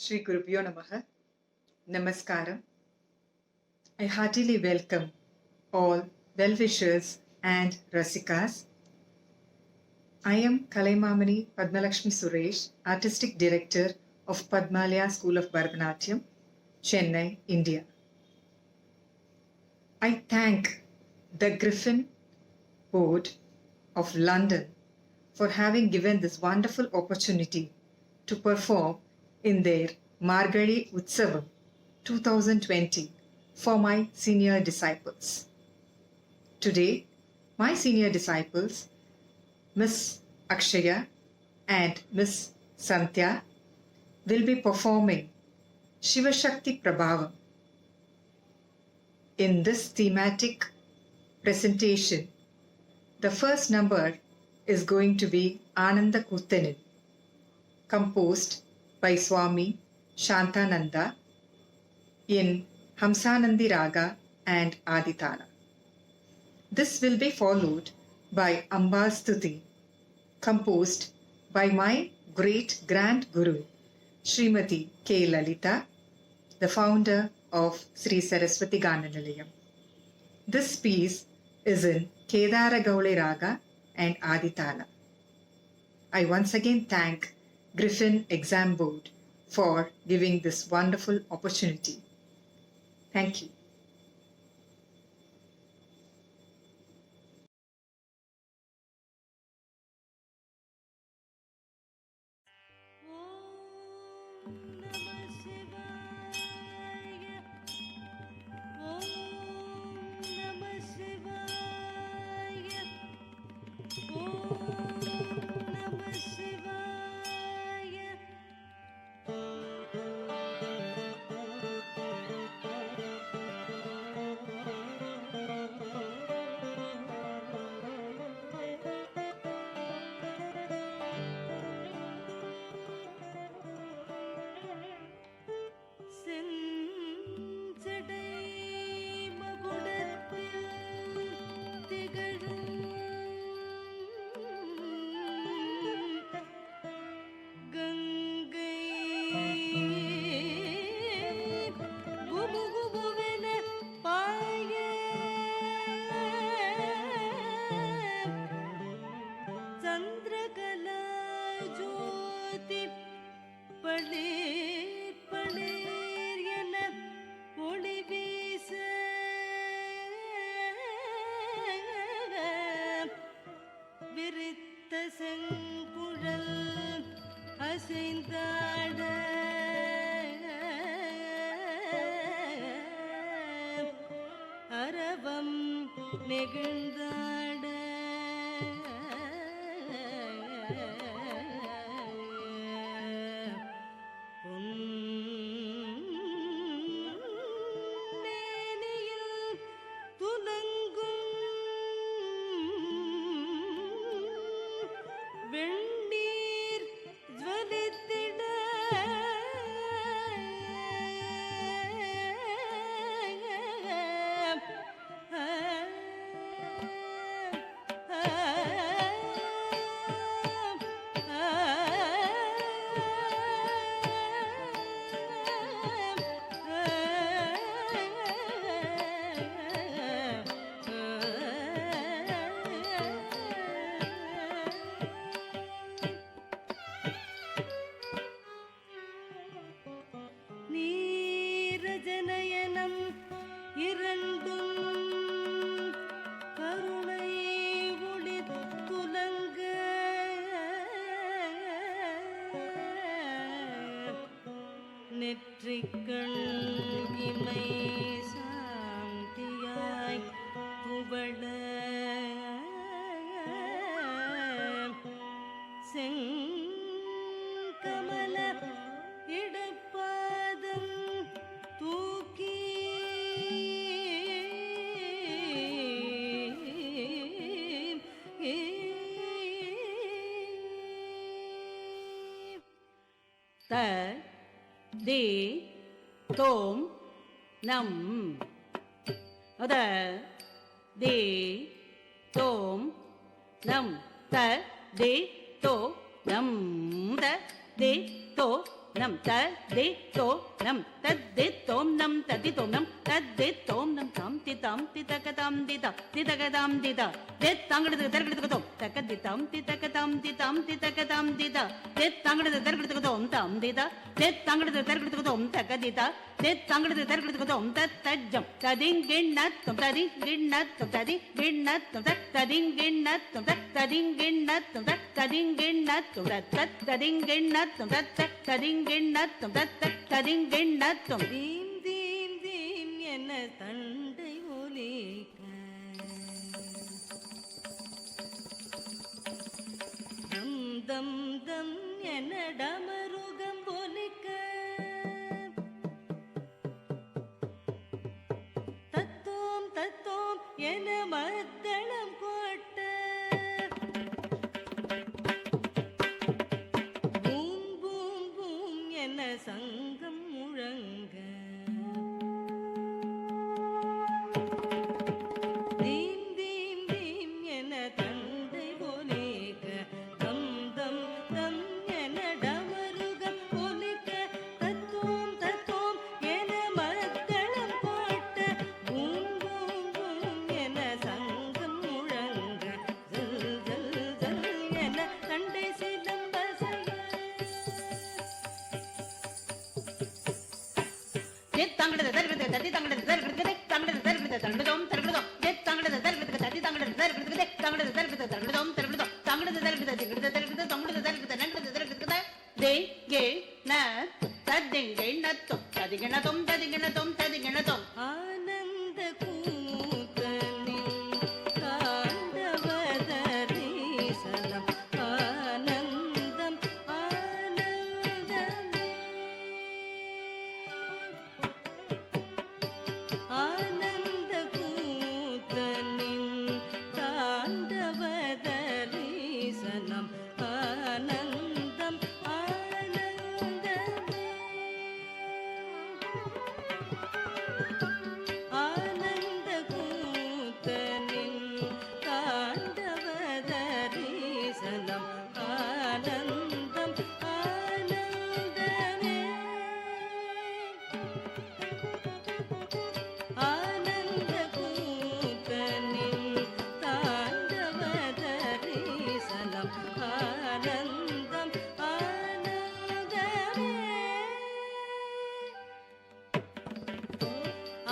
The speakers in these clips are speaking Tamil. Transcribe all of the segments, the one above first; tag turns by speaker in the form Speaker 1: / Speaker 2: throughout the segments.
Speaker 1: Shri Gurubhyo Namaha. Namaskaram. I heartily welcome all well-wishers and Rasikas. I am Kalaimamani Padmalakshmi Suresh, Artistic Director of Padmalaya School of Bharatanatyam, Chennai, India. I thank the Griffin Board of London for having given this wonderful opportunity to perform in their Margazhi Utsavam 2020 for my senior disciples. Today, my senior disciples, Miss Akshaya and Miss Santya, will be performing Shiva Shakti Prabhavam. In this thematic presentation, the first number is going to be Ananda Kurtanil, composed by Swami Shantananda in Hamsanandi Raga and Aditana. This will be followed by Amba Stuti, composed by my great grand guru, Srimati K. Lalita, the founder of Sri Saraswati Gananilayam. This piece is in Kedara Gauli Raga and Aditana. I once again thank Griffin Exam Board for giving this wonderful opportunity. Thank you.
Speaker 2: அரவம் நெகிழ்ந்தாட பொன்மேனியில் துலங்கும் வெண்ணீர் ஜ்வலித்திட நீரஜனயனம் இரண்டும் கருணை ஒளித்துலங்க நெற்றிக்கண் இமை சாந்தியாய் துவள செங்கமல இடப்பாதம் தூக்கி த தே தோம் நம் அத தே தோம் நம் த தே தோ நம் த தே தோ nam tadditom nam tadditom nam tadditom nam tadditom nam tam ti takatam ti ta ti takatam ti ta det tangadu tergadu takaditam ti takatam ti takatam ti ta det tangadu tergadu tam ti ta det tangadu tergadu takadita det tangadu tergadu tattajam tadinginnatum tadinginnatum tadinginnatum tadinginnatum tadinginnatum tadinginnatum tadinginnatum tadinginnatum tadinginnatum
Speaker 3: theme theme theme என தண்டை ஒலிக்க தம் தம் தம் என டமருகம் ஒலிக்க தத்தோம் தத்தோம் என மத்தளம் கொட்ட பூம் பூம் பூம் என சங்கம் முழங்க தீம் தீம் தீம் என தண்டை ஒலிக்க தம் தம் தம் என டமருகம் ஒலிக்க தத்தோம் தத்தோம் என மத்தளம் போட்ட பூம் பூம் பூம் என சங்கம் முழங்க ஜல் ஜல் ஜல் என தண்டை சிலம்பசைய
Speaker 2: det tangadu tergadu tadi tangadu tergadu det tangadu tergadu tangadu tergadu det tangadu tergadu tadi tangadu tergadu det tangadu tergadu tangadu tergadu tangadu tergadu tergadu tergadu tangadu tergadu nangadu tergadu de ge na tadinginnatum tadinginnatum tadinginnatum tadinginnatum
Speaker 3: ஆனந்த கூத்தனில் தாண்டவதரீசனம் ஆனந்தம் ஆனந்தமே ஆனந்த கூத்தனில் தாண்டவதரீசனம் ஆனந்தம் ஆனந்தமே ஆனந்த கூத்தனில் தாண்டவதரீசனம் ஆனந்தம் ஆனந்தமே ஆனந்த கூத்தனில் தாண்டவதரீசனம் ஆனந்தம் ஆனந்தமே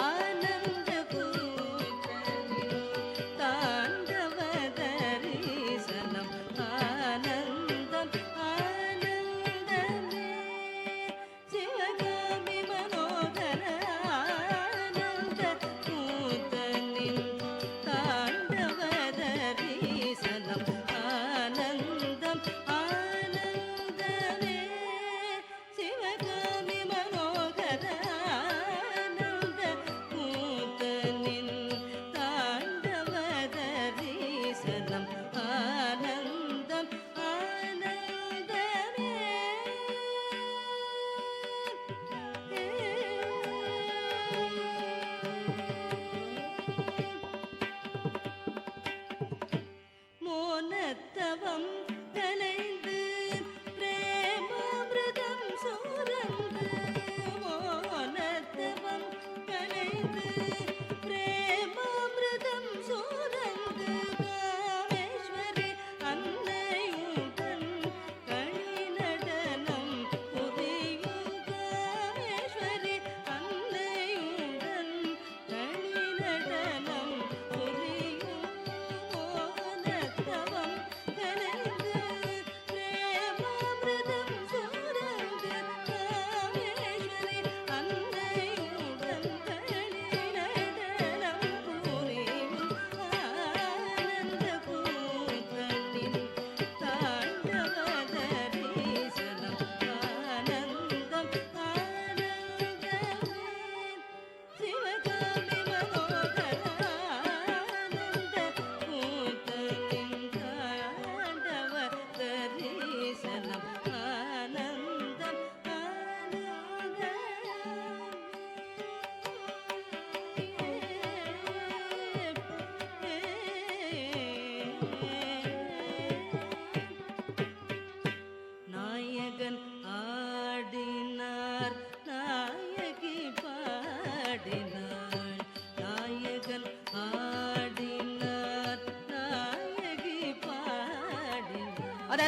Speaker 3: ஆனந்த கூத்தனில் தாண்டவதரீசனம் ஆனந்தம் ஆனந்தமே சிவகாமி மனோகர ஆனந்த கூத்தனில் தாண்டவதரீசனம் ஆனந்தம் ஆனந்தமே சிவகாமி மனோகர ஆனந்த கூத்தனில் தாண்டவதரீசனம் ஆனந்தம் ஆனந்தமே மோனத்தவம் கலைந்த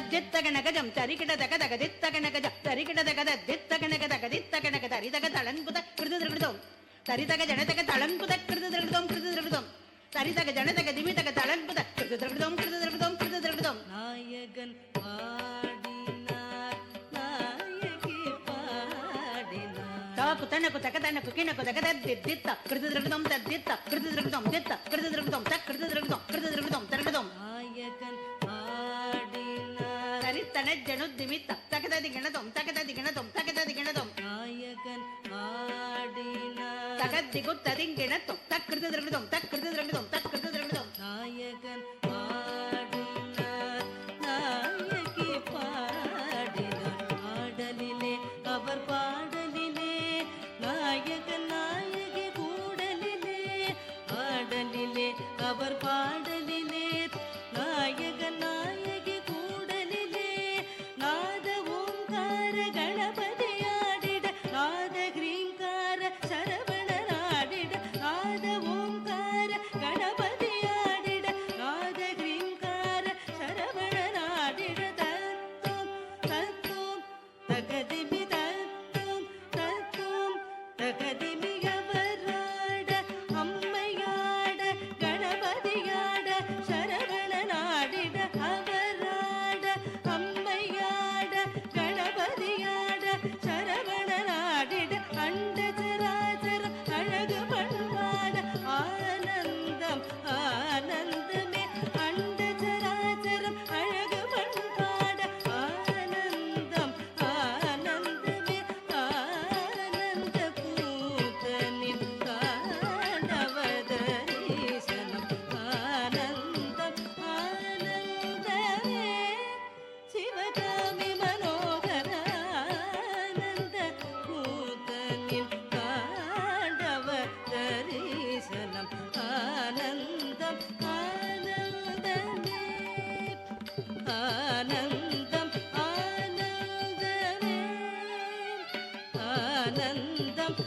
Speaker 2: தித்தகனகஜம் தரிகிட தகதக தித்தகனகஜ தரிகிட தகத தித்தகனகதக தித்தகனக தரிதக தளங்குத கிருதுதிருதம் தரிதக ஜனதக தளங்குத கிருதுதிருதம் கிருதுதிருதம் தரிதக ஜனதக திமிதக தளங்குத கிருதுதிருதம் கிருதுதிருதம் கிருதுதிருதம்
Speaker 3: நாயகன் பாடினார் நாயகி பாடினார்
Speaker 2: தாக்கு தனக்கு தகதனக்கு கிணக்கு தகத தித்த கிருதுதிருதம் தித்த கிருதுதிருதம் தித்த கிருதுதிருதம் தக் கிருதுதிருதம் கிருதுதிருதம் தருதம்
Speaker 3: நாயகன் பாடினார்
Speaker 2: தரித்தன ஜனுதிமித்த தகததி கிணதம் தகததி கிணதம் தகததி கிணதம்
Speaker 3: நாயகன் ஆடினார்
Speaker 2: தகதிகு ததிங்கிணத்தம் தக் கிருதுதிருதம் தக் கிருதுதிருதம் தக் கிருதுதிருதம்
Speaker 3: நாயகன் ஆடினார் நாயகி பாடினார் ஆடலிலே அவர் பாடலிலே நாயகன் நாயகி கூடலிலே ஆடலிலே அவர் பாடலிலே நாயகன் நாயகி கூடலிலே நாத ஓங்கார கணபதி ஆடிட நாத கிரீங்கார சரவணனாடிட நாத ஓங்கார கணபதி ஆடிட நாத கிரீங்கார சரவணனாடிட தத்தும் தத்தும் தகதிமி தத்தும் தத்தும் தகதிமி அவராட அம்மையாட கணபதியாட சரவணனாடிட அவராட அம்மையாட கணபதியாட சரவணனாடிட அண்ட சராசரம் அழகு பண்பாட ஆனந்தம் ஆனந்தமே அண்ட சராசரம் அழகு பண்பாட ஆனந்தம் ஆனந்தமே ஆனந்த கூத்தனின் தாண்டவதரீசனம் ஆனந்தம் ஆனந்தமே சிவகாமி மனோகர ஆனந்த கூத்தனின் தாண்டவதரீசனம் ஆனந்தம் ஆனந்தமே ஆனந்தம் ஆனந்தமே ஆனந்தம்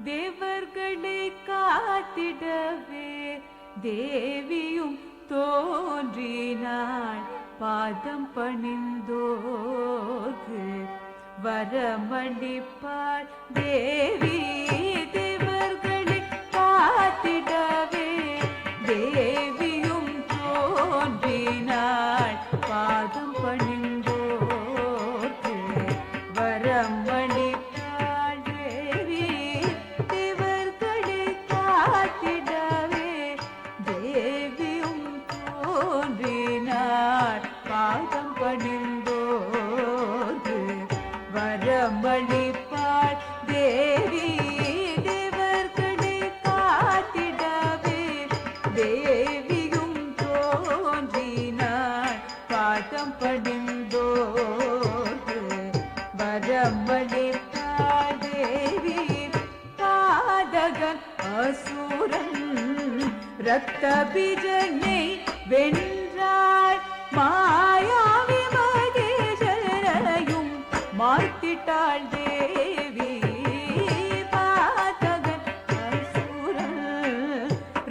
Speaker 4: தேவர்களை காத்திடவே தேவியும் தோன்றினாள் பாதம் பணிந்தோர்க்கு வரமளிப்பாள் தேவி தேவர்களை காத்திடவே தேவியும் தோன்றினாள் பாதம் பணிந்தோர்க்கு வரமளிப்பாள் தேவி தேவர்களை காத்திடவே தேவியும் தோன்றினாள் பாதம் பணிந்தோர்க்கு வரமளிப்பாள் தேவி தேவர்களை காத்திடவே தேவியும் தோன்றினாள் பாதம் பணிந்தோர்க்கு வரமளிப்பாள் தேவி பாதகன் அசுரன் ரத்த பீஜனை வென்றாள் மாயாவி மகேஸ்வரனையும் மாய்த்திட்டாள் தேவி பாதகன் அசுரன்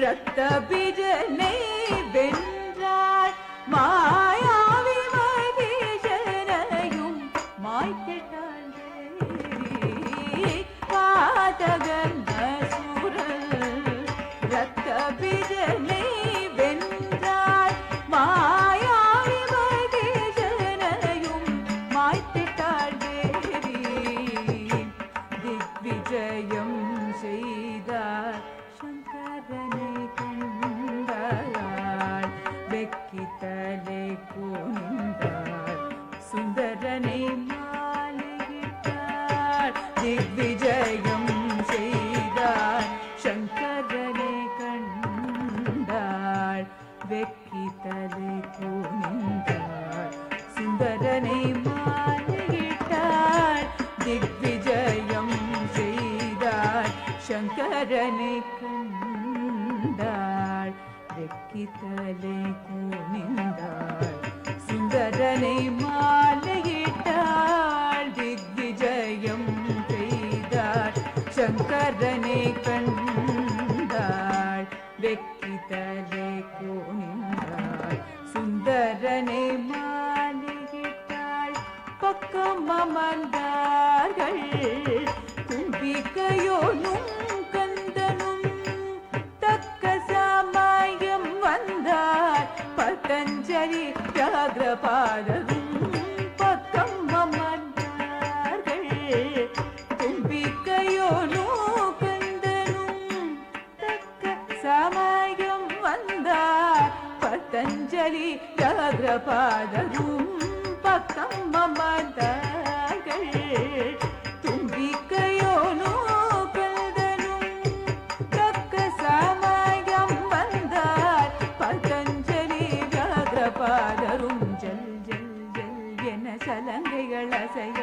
Speaker 4: ரத்த பீஜனை வென்றாள் மாயாவி மகேஸ்வரனையும் மாய்த்திட்டாள் தேவி பாதகன் அசுரன் ரத்த பீஜனை வென்றாள் மாயாவி மகேஸ்வரனையும் மாய்த்திட்டாள் தேவி திக்விஜயம் செய்தார் சங்கரனை கண்டாள் வெக்கித்தலை குனிந்தாள் சுந்தரனை மாலையிட்டாள் திக்விஜயம் செய்தாள் சங்கரனை கண்டாள் கண்டாள் வெக்கித்தலை கூனிந்தாள் சுந்தரனை மாலையிட்டாள் திக்விஜயம் செய்தாள் சங்கரனை கண்டாள் வெக்கித்தலை கூனிந்தாள் சுந்தரனை மாலையிட்டாள் பக்கம் அமர்ந்தார்கள் தும்பிக்கையோனும் கந்தனும் தக்க சமயம் வந்தார் பதஞ்சலி வியாகிரபாதரும் பக்கம் அமர்ந்தார்கள் தும்பிக்கையோனும் கந்தனும் தக்க சமயம் வந்தார் பதஞ்சலி வியாகிரபாதரும் பக்கம் அமர்ந்தார்கள் தும்பிக்கையோனோ கந்தனும் தக்க சமயம் வந்தார் பதஞ்சலி வியாகிரபாதரும் ஜல் ஜல் ஜல் என சலங்கைகள் அசைய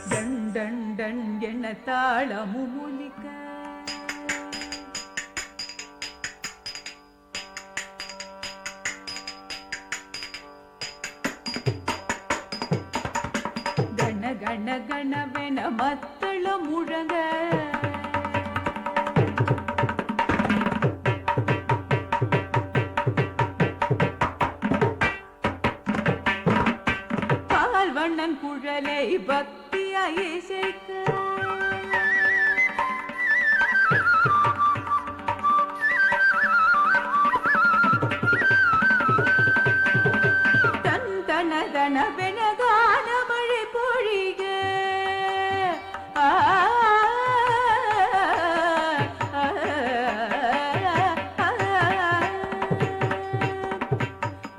Speaker 4: டன் டன் டன் என தாளமும் ஒலிக்க கண கண கணவென மத்தள முழங்க பால்வண்ணன் குழலை பக்தியாய் இசைக்க தன் தனதனவென கான மழை பொழிக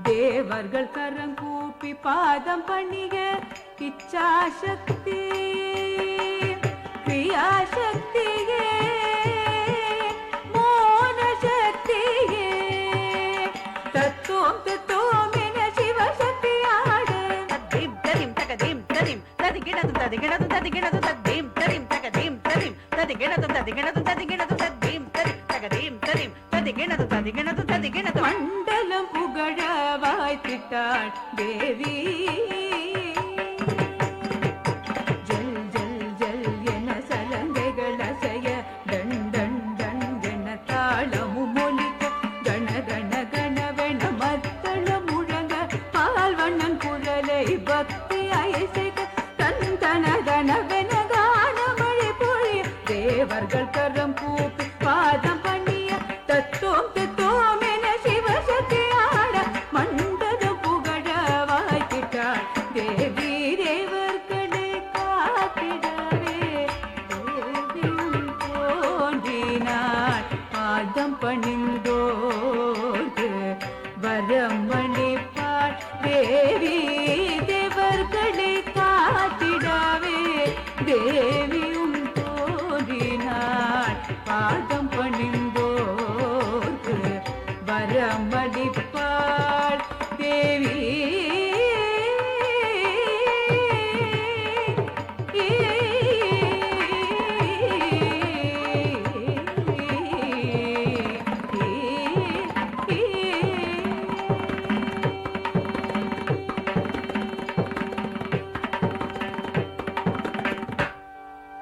Speaker 4: தேவர்கள் கரங்கூப்பி பாதம் பண்ணிக இச்சாசக்தி கிரியாசக்தியே மோனசக்தியே தத்துவம் தத்துவம் என சிவசக்தியாடு
Speaker 2: தத்தீம் தரீம் தகதீம் தரீம் ததிகிணதும் ததிகிணதும் ததிகிணதும் தத்தீம் தரீம் தகதீம் தரீம் ததிகிணதும் ததிகிணதும் ததிகிணதும் தத்தீம் தரீம் தகதீம் தரீம் ததிகிணதும் ததிகிணதும் ததிகிணதும்
Speaker 4: மண்டலம் புகழ வாய்த்திட்டாள் தேவி ஜல் ஜல் ஜல் என சலங்கைகள் அசைய டன் டன் டன் என தாளமும் ஒலிக்க கண கண கணவென மத்தள முழங்க பால்வண்ணன் குழலை பக்தி ஐசைக்க தன் தனதனவென கான மழை பொழிய தேவர்கள் கரம் கூப்பி பாதம் பண்ணிய தத்துவம் தத்துவம் என சிவசக்தி ஆட மண்டலம் புகழ வாய்த்திட்டாள் தேவி தேவர்களே காத்திடவே தேவியும் தோன்றினாள் பாதம் பணிந்தோடு வரம் அளிப்பாள் தேவி தேவர்களே காத்திடவே தேவி